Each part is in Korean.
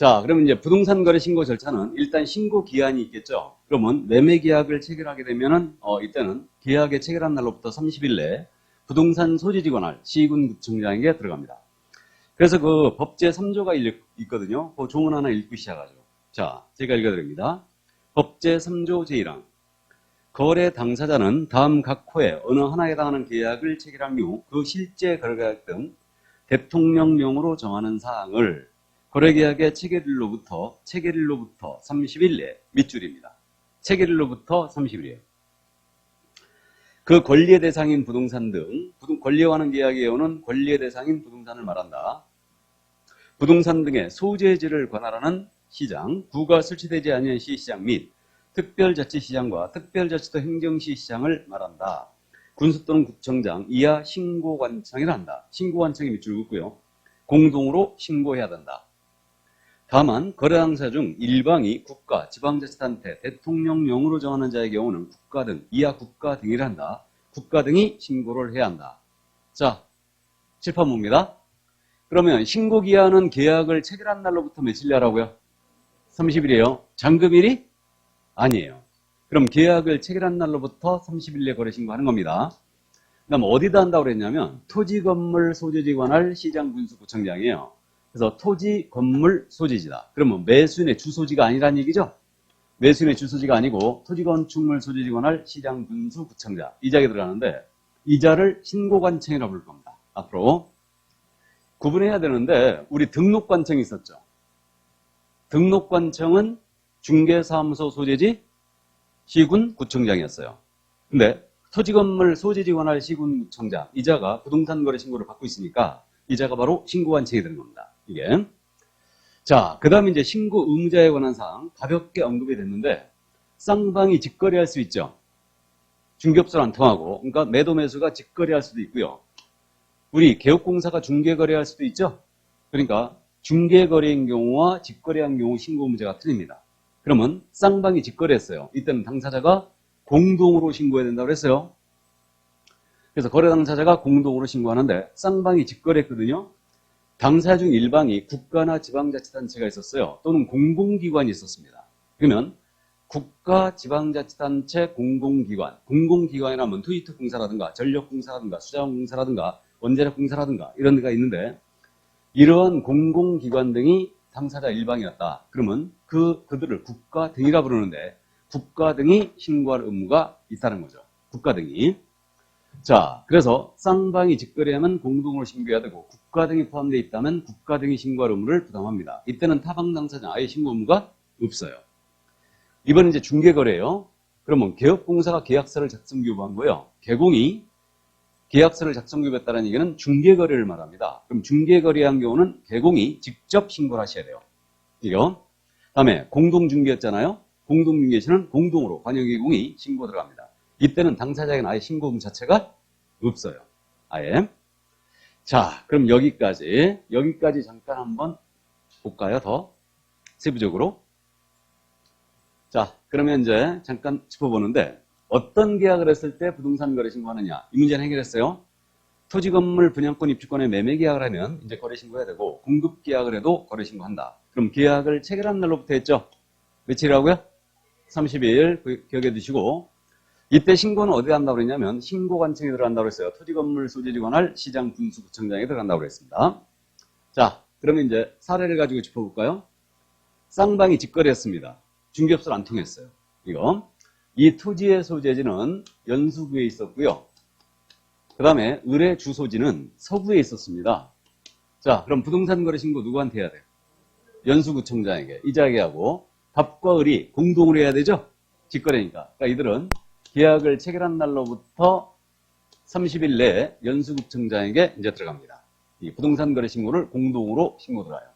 자, 그러면 이제 부동산 거래 신고 절차는 일단 신고 기한이 있겠죠. 그러면 매매 계약을 체결하게 되면은 이때는 계약의 체결한 날로부터 30일 내에 부동산 소지지 관할 시군구청장에게 들어갑니다. 그래서 그 법제 3조가 있거든요. 그 조문 하나 읽고 시작하죠. 자, 제가 읽어드립니다. 법제 3조 제1항. 거래 당사자는 다음 각 호에 어느 하나에 해당하는 계약을 체결한 경우 그 실제 거래계약 등 대통령령으로 정하는 사항을 거래계약의 체결일로부터 30일 내 밑줄입니다. 체결일로부터 30일이에요. 그 권리의 대상인 부동산 등 권리에 관한 계약에 오는 권리의 대상인 부동산을 말한다. 부동산 등의 소재지를 관할하는 시장, 구가 설치되지 않은 시시장 및 특별자치시장과 특별자치도 행정시시장을 말한다. 군수 또는 구청장 이하 신고관청이라 한다. 신고관청이 밑줄 긋고요. 공동으로 신고해야 된다. 다만 거래 당사자 중 일방이 국가, 지방자치단체, 대통령령으로 정하는 자의 경우는 국가 등, 이하 국가 등이라 한다. 국가 등이 신고를 해야 한다. 자, 칠판봅니다. 그러면 신고기한은 계약을 체결한 날로부터 며칠이라고요? 30일이에요. 잔금일이? 아니에요. 그럼 계약을 체결한 날로부터 30일 내 거래 신고하는 겁니다. 그 다음 어디다 한다고 그랬냐면 토지 건물 소재지 관할 시장 군수 구청장이에요. 그래서 토지 건물 소재지다. 그러면 매수인의 주소지가 아니란 얘기죠? 매수인의 주소지가 아니고 토지 건축물 소재지 관할 시장 군수 구청장 이 자리에 들어가는데 이 자를 신고관청이라고 부를 겁니다. 앞으로 구분해야 되는데 우리 등록관청이 있었죠. 등록관청은 중개사무소 소재지 시군 구청장이었어요. 근데 토지건물 소재지 관할 시군 구청장 이자가 부동산 거래 신고를 받고 있으니까 이자가 바로 신고관청이 되는 겁니다. 이게. 자, 그 다음에 이제 신고 의무자에 관한 사항 가볍게 언급이 됐는데 쌍방이 직거래할 수 있죠. 중개업소는 안 통하고 그러니까 매도 매수가 직거래할 수도 있고요. 우리 개업공사가 중개거래할 수도 있죠. 그러니까 중개거래인 경우와 직거래한 경우 신고 의무자가 틀립니다. 그러면 쌍방이 직거래했어요. 이때는 당사자가 공동으로 신고해야 된다고 했어요. 그래서 거래 당사자가 공동으로 신고하는데 쌍방이 직거래했거든요. 당사자 중 일방이 국가나 지방자치단체가 있었어요. 또는 공공기관이 있었습니다. 그러면 국가, 지방자치단체, 공공기관, 공공기관이라면 투이트공사라든가 전력공사라든가 수자원공사라든가 원자력공사라든가 이런 데가 있는데 이러한 공공기관 등이 당사자 일방이었다. 그러면 그들을 국가 등이라 부르는데 국가 등이 신고할 의무가 있다는 거죠. 국가 등이. 자, 그래서 쌍방이 직거래하면 공동으로 신고해야 되고 국가 등이 포함되어 있다면 국가 등이 신고할 의무를 부담합니다. 이때는 타방 당사자 아예 신고 의무가 없어요. 이번엔 이제 중개거래예요. 그러면 개업공사가 계약서를 작성 교부한 거예요. 개공이 계약서를 작성 교부했다는 얘기는 중개거래를 말합니다. 그럼 중개거래한 경우는 개공이 직접 신고를 하셔야 돼요. 이거. 다음에 공동중개였잖아요. 공동중개시는 공동으로 관여개공이 신고 들어갑니다. 이때는 당사자에게는 아예 신고 의무 자체가 없어요. 아예. 자, 그럼 여기까지 잠깐 한번 볼까요? 더 세부적으로. 자, 그러면 이제 잠깐 짚어보는데 어떤 계약을 했을 때 부동산 거래 신고하느냐 이 문제는 해결했어요. 토지 건물 분양권 입주권의 매매 계약을 하면 이제 거래 신고해야 되고 공급 계약을 해도 거래 신고한다. 그럼 계약을 체결한 날로부터 했죠. 며칠이라고요? 30일 기억해 두시고 이때 신고는 어디에 한다고 그랬냐면 신고관청에 들어간다고 했어요. 토지 건물 소재지 관할 시장 군수구청장에 들어간다고 그랬습니다. 자, 그러면 이제 사례를 가지고 짚어볼까요? 쌍방이 직거래했습니다. 중개업소를 안 통했어요. 이거. 이 토지의 소재지는 연수구에 있었고요. 그 다음에 을의 주소지는 서구에 있었습니다. 자, 그럼 부동산 거래 신고 누구한테 해야 돼요? 연수구청장에게 이자계하고 답과 을이 공동으로 해야 되죠? 직거래니까. 그러니까 이들은 계약을 체결한 날로부터 30일 내에 연수구청장에게 이제 들어갑니다. 이 부동산 거래 신고를 공동으로 신고 들어가요.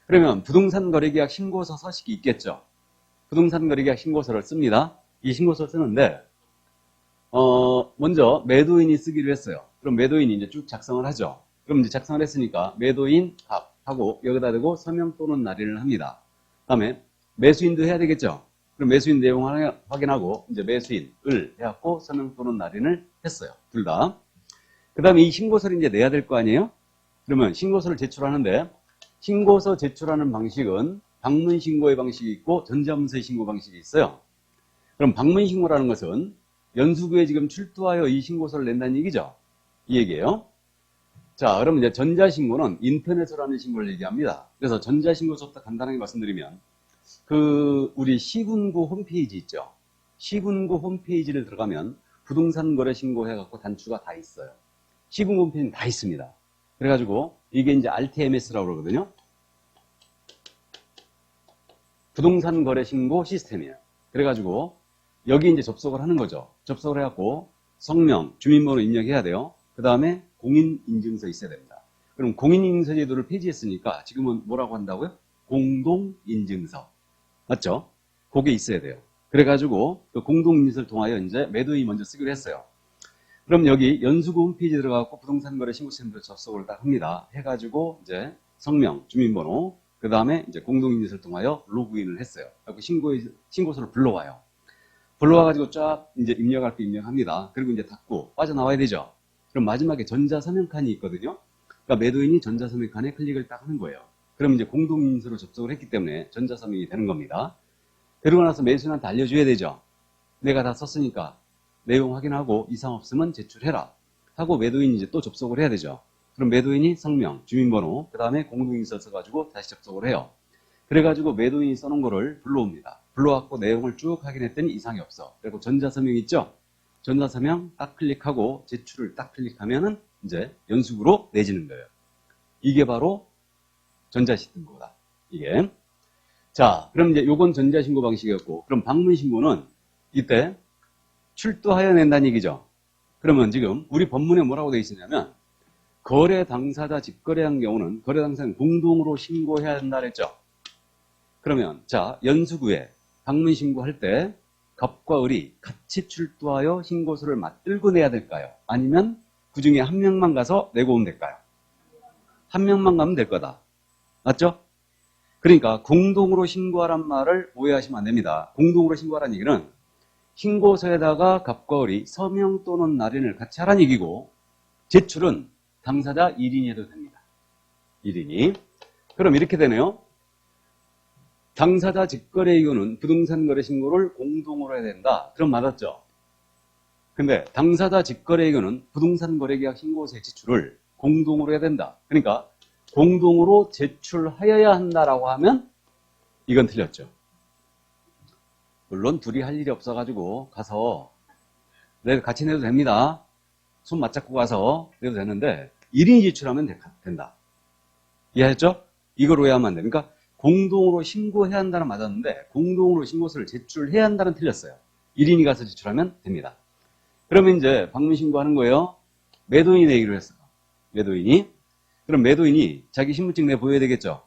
그러면 부동산 거래 계약 신고서 서식이 있겠죠? 부동산 거래 계약 신고서를 씁니다. 이 신고서를 쓰는데 먼저 매도인이 쓰기로 했어요. 그럼 매도인이 이제 쭉 작성을 하죠. 그럼 이제 작성을 했으니까 매도인 하고 여기다 대고 서명 또는 날인을 합니다. 다음에 매수인도 해야 되겠죠. 그럼 매수인 내용 확인하고 이제 매수인을 해갖고 서명 또는 날인을 했어요. 둘 다. 그 다음에 이 신고서를 이제 내야 될 거 아니에요? 그러면 신고서를 제출하는데 신고서 제출하는 방식은 방문 신고의 방식이 있고 전자문서의 신고 방식이 있어요. 그럼 방문 신고라는 것은 연수구에 지금 출두하여 이 신고서를 낸다는 얘기죠. 이 얘기예요. 자, 그럼 이제 전자신고는 인터넷으로 하는 신고를 얘기합니다. 그래서 전자신고서부터 간단하게 말씀드리면 우리 시군구 홈페이지 있죠. 시군구 홈페이지를 들어가면 부동산 거래 신고해갖고 단추가 다 있어요. 시군구 홈페이지는 다 있습니다. 그래가지고 이게 이제 RTMS라고 그러거든요. 부동산 거래 신고 시스템이에요. 그래가지고 여기 이제 접속을 하는 거죠. 접속을 해갖고 성명, 주민번호 입력해야 돼요. 그 다음에 공인인증서 있어야 됩니다. 그럼 공인인증서 제도를 폐지했으니까 지금은 뭐라고 한다고요? 공동인증서. 맞죠? 그게 있어야 돼요. 그래가지고 그 공동인증서를 통하여 이제 매도인이 먼저 쓰기로 했어요. 그럼 여기 연수구 홈페이지 들어가고 부동산 거래 신고센터 접속을 딱 합니다. 해가지고 이제 성명, 주민번호, 그 다음에 이제 공동인증서를 통하여 로그인을 했어요. 그리고 신고서를 불러와요. 불러와가지고 쫙 이제 입력할 게 입력합니다. 그리고 이제 닫고 빠져나와야 되죠. 그럼 마지막에 전자서명칸이 있거든요. 그러니까 매도인이 전자서명칸에 클릭을 딱 하는 거예요. 그럼 이제 공동인증서로 접속을 했기 때문에 전자서명이 되는 겁니다. 그러고 나서 매수인한테 알려줘야 되죠. 내가 다 썼으니까 내용 확인하고 이상 없으면 제출해라 하고 매도인이 이제 또 접속을 해야 되죠. 그럼 매도인이 성명, 주민번호, 그 다음에 공동인증서 써가지고 다시 접속을 해요. 그래가지고 매도인이 써놓은 거를 불러옵니다. 불러왔고 내용을 쭉 확인했더니 이상이 없어. 그리고 전자서명 있죠? 전자서명 딱 클릭하고 제출을 딱 클릭하면은 이제 연수구로 내지는 거예요. 이게 바로 전자신고다. 이게. 자, 그럼 이제 요건 전자신고 방식이었고, 그럼 방문신고는 이때 출두하여 낸다는 얘기죠. 그러면 지금 우리 법문에 뭐라고 되어 있었냐면, 거래 당사자 직거래한 경우는 거래 당사자는 공동으로 신고해야 한다 그랬죠. 그러면 자, 연수구에 방문 신고할 때 갑과 을이 같이 출두하여 신고서를 맞들고 내야 될까요? 아니면 그 중에 한 명만 가서 내고 오면 될까요? 한 명만 가면 될 거다. 맞죠? 그러니까 공동으로 신고하란 말을 오해하시면 안 됩니다. 공동으로 신고하라는 얘기는 신고서에다가 갑과 을이 서명 또는 날인을 같이 하라는 얘기고, 제출은 당사자 1인이 해도 됩니다. 1인이. 그럼 이렇게 되네요. 당사자 직거래 이유는 부동산 거래 신고를 공동으로 해야 된다. 그럼 맞았죠? 근데 당사자 직거래 이유는 부동산 거래 계약 신고서의 제출을 공동으로 해야 된다. 그러니까 공동으로 제출하여야 한다라고 하면 이건 틀렸죠. 물론 둘이 할 일이 없어가지고 가서 내가 같이 내도 됩니다. 손 맞잡고 가서 내도 되는데 1인이 제출하면 된다. 이해했죠? 이걸 오해하면 안 돼. 그러니까 공동으로 신고해야 한다는 맞았는데 공동으로 신고서를 제출해야 한다는 틀렸어요. 1인이 가서 제출하면 됩니다. 그러면 이제 방문 신고하는 거예요. 매도인이 내기로 했어요. 매도인이. 그럼 매도인이 자기 신분증 내보여야 되겠죠.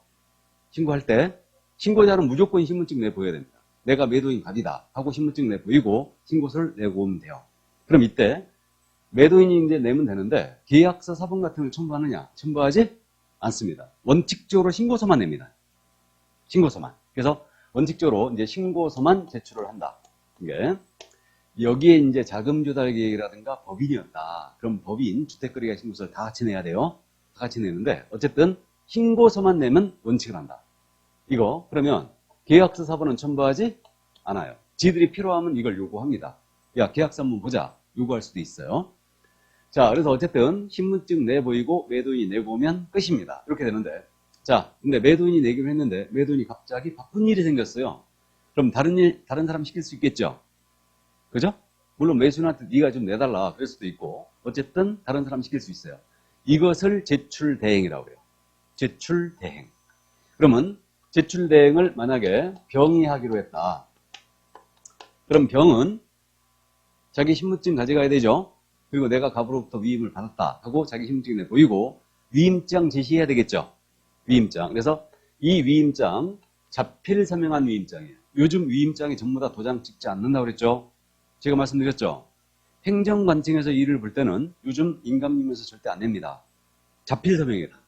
신고할 때 신고자는 무조건 신분증 내보여야 됩니다. 내가 매도인 갑이다 하고 신분증 내보이고 신고서를 내고 오면 돼요. 그럼 이때 매도인이 이제 내면 되는데 계약서 사본 같은 걸 첨부하느냐? 첨부하지 않습니다. 원칙적으로 신고서만 냅니다. 신고서만. 그래서 원칙적으로 이제 신고서만 제출을 한다. 이게 여기에 이제 자금 조달 계획이라든가 법인이었다. 그럼 법인 주택거래계약 신고서를 다 같이 내야 돼요. 다 같이 내는데 어쨌든 신고서만 내면 원칙을 한다. 이거 그러면 계약서 사본은 첨부하지 않아요. 지들이 필요하면 이걸 요구합니다. 야, 계약서 한번 보자. 요구할 수도 있어요. 자, 그래서 어쨌든 신분증 내보이고 매도인이 내고 오면 끝입니다. 이렇게 되는데, 자, 근데 매도인이 내기로 했는데 매도인이 갑자기 바쁜 일이 생겼어요. 그럼 다른 사람 시킬 수 있겠죠? 그죠? 물론 매수인한테 네가 좀 내달라 그럴 수도 있고, 어쨌든 다른 사람 시킬 수 있어요. 이것을 제출대행이라고 해요. 제출대행. 그러면 제출대행을 만약에 병이 하기로 했다. 그럼 병은 자기 신분증 가져가야 되죠. 그리고 내가 갑으로부터 위임을 받았다 하고 자기 신분증 내보이고 위임장 제시해야 되겠죠. 위임장. 그래서 이 위임장 자필 서명한 위임장이에요. 요즘 위임장이 전부 다 도장 찍지 않는다고 그랬죠. 제가 말씀드렸죠. 행정관청에서 일을 볼 때는 요즘 인감님에서 절대 안 냅니다. 자필 서명이다.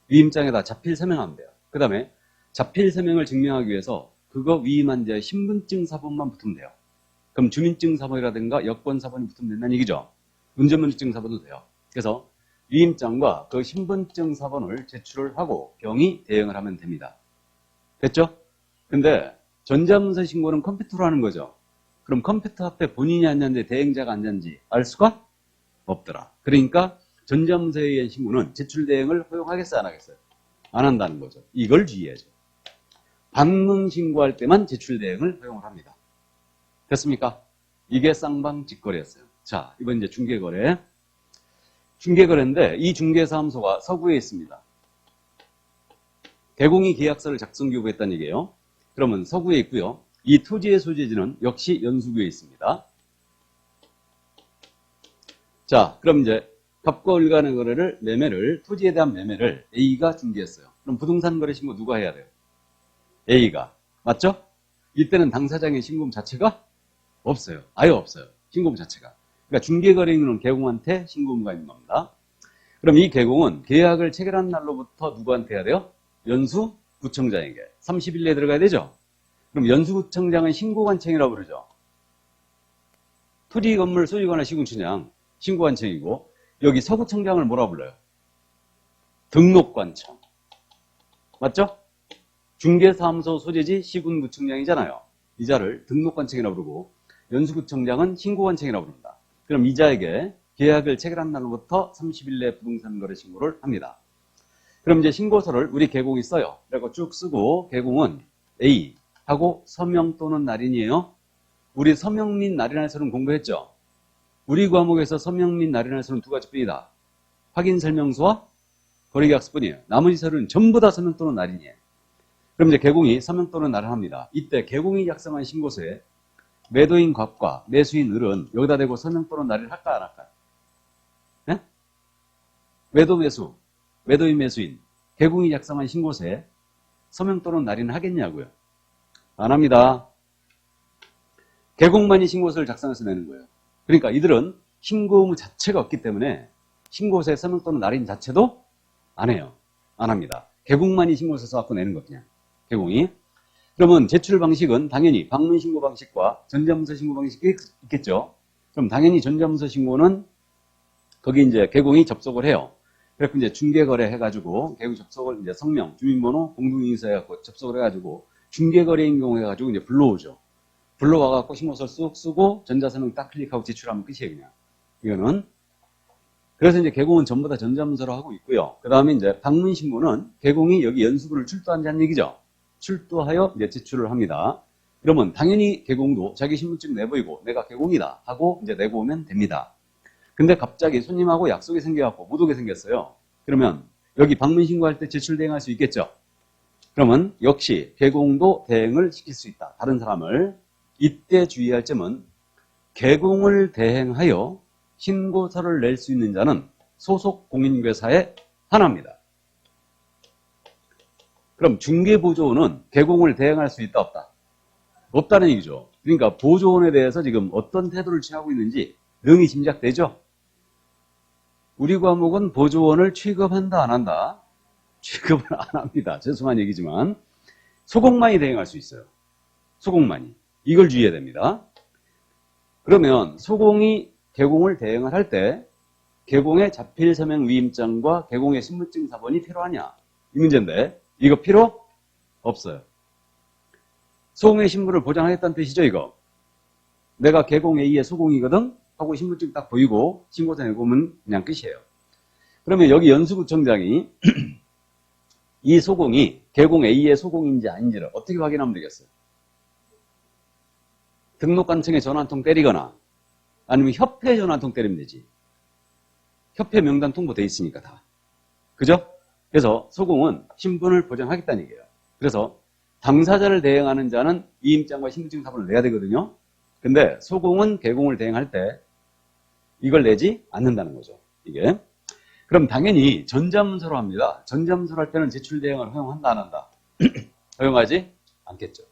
위임장에다 자필 서명하면 돼요. 그 다음에 자필 서명을 증명하기 위해서 그거 위임한 자의 신분증 사본만 붙으면 돼요. 그럼 주민증 사본이라든가 여권 사본이 붙으면 된다는 얘기죠. 운전면허증 사본도 돼요. 그래서 위임장과 그 신분증 사본을 제출을 하고 경위 대행을 하면 됩니다. 됐죠? 근데 전자문서 신고는 컴퓨터로 하는 거죠. 그럼 컴퓨터 앞에 본인이 앉았는데 대행자가 앉았는지 알 수가 없더라. 그러니까 전자문서에 의한 신고는 제출 대행을 허용하겠어요, 안 하겠어요? 안 한다는 거죠. 이걸 주의해야죠. 방문 신고할 때만 제출 대행을 허용을 합니다. 됐습니까? 이게 쌍방직거래였어요. 자, 이번 이제 중개거래. 중개거래인데 이 중개사무소가 서구에 있습니다. 개공이 계약서를 작성 교부했다는 얘기예요. 그러면 서구에 있고요. 이 토지의 소재지는 역시 연수구에 있습니다. 자, 그럼 이제 갑과 을 간의 거래를, 매매를, 토지에 대한 매매를 A가 중개했어요. 그럼 부동산 거래 신고 누가 해야 돼요? A가. 맞죠? 이때는 당사자의 신고금 자체가 없어요. 아예 없어요. 신고금 자체가. 그러니까 중개거래인은 개공한테 신고금가 있는 겁니다. 그럼 이 개공은 계약을 체결한 날로부터 누구한테 해야 돼요? 연수구청장에게. 30일 내에 들어가야 되죠? 그럼 연수구청장은 신고관청이라고 부르죠. 토지 건물 소유관할 시군청장 신고관청이고, 여기 서구청장을 뭐라 불러요? 등록관청. 맞죠? 중개사무소 소재지 시군구청장이잖아요. 이자를 등록관청이라고 부르고 연수구청장은 신고관청이라고 부릅니다. 그럼 이자에게 계약을 체결한 날로부터 30일 내 부동산 거래 신고를 합니다. 그럼 이제 신고서를 우리 개공이 써요. 그리고 쭉 쓰고 개공은 A 하고 서명 또는 날인이에요. 우리 서명 및 날인할서는 공부했죠. 우리 과목에서 서명 및 날인할서는 두 가지뿐이다. 확인 설명서와 거래계약서뿐이에요. 나머지 서류는 전부 다 서명 또는 날인이에요. 그럼 이제 개공이 서명 또는 날인합니다. 이때 개공이 작성한 신고서에 매도인 갑과 매수인 을은 여기다 대고 서명 또는 날인을 할까 안 할까요? 네? 매도 매수, 매도인 매수인, 개공이 작성한 신고서에 서명 또는 날인을 하겠냐고요? 안 합니다. 개공만이 신고서를 작성해서 내는 거예요. 그러니까 이들은 신고 의무 자체가 없기 때문에 신고서에 서명 또는 날인 자체도 안 해요. 안 합니다. 개공만이 신고서 써갖고 내는 거 그냥. 개공이. 그러면 제출 방식은 당연히 방문 신고 방식과 전자문서 신고 방식이 있겠죠. 그럼 당연히 전자문서 신고는 거기 이제 개공이 접속을 해요. 그래서 이제 중개거래 해가지고 개공 접속을 이제 성명, 주민번호, 공동인서 해갖고 접속을 해가지고 중개거래인 경우 해가지고 이제 불러오죠. 불러와갖고 신고서를 쑥 쓰고 전자서명 딱 클릭하고 제출하면 끝이에요, 그냥. 이거는. 그래서 이제 개공은 전부 다 전자문서로 하고 있고요. 그 다음에 이제 방문 신고는 개공이 여기 연수구를 출두한다는 얘기죠. 출두하여 이제 제출을 합니다. 그러면 당연히 개공도 자기 신분증 내보이고 내가 개공이다 하고 이제 내고 오면 됩니다. 근데 갑자기 손님하고 약속이 생겨갖고 못 오게 생겼어요. 그러면 여기 방문 신고할 때 제출 대행할 수 있겠죠. 그러면 역시 개공도 대행을 시킬 수 있다. 다른 사람을. 이때 주의할 점은 개공을 대행하여 신고서를 낼 수 있는 자는 소속 공인중개사에 하나입니다. 그럼 중개보조원은 개공을 대행할 수 있다 없다? 없다는 얘기죠. 그러니까 보조원에 대해서 지금 어떤 태도를 취하고 있는지 능히 짐작되죠? 우리 과목은 보조원을 취급한다 안 한다? 취급을 안 합니다. 죄송한 얘기지만 소공만이 대행할 수 있어요. 소공만이. 이걸 주의해야 됩니다. 그러면 소공이 개공을 대행을 할 때 개공의 자필서명 위임장과 개공의 신분증 사본이 필요하냐? 이 문제인데 이거 필요 없어요. 소공의 신분을 보장하겠다는 뜻이죠, 이거. 내가 개공 A의 소공이거든? 하고 신분증 딱 보이고 신고서 내고 오면 그냥 끝이에요. 그러면 여기 연수구청장이 이 소공이 개공 A의 소공인지 아닌지를 어떻게 확인하면 되겠어요? 등록관청에 전화 한 통 때리거나 아니면 협회에 전화 한 통 때리면 되지. 협회 명단 통보돼 있으니까 다. 그죠? 그래서 소공은 신분을 보장하겠다는 얘기예요. 그래서 당사자를 대행하는 자는 위임장과 신분증 사본을 내야 되거든요. 근데 소공은 개공을 대행할 때 이걸 내지 않는다는 거죠. 이게. 그럼 당연히 전자문서로 합니다. 전자문서로 할 때는 제출 대행을 허용한다 안 한다? 허용하지 않겠죠.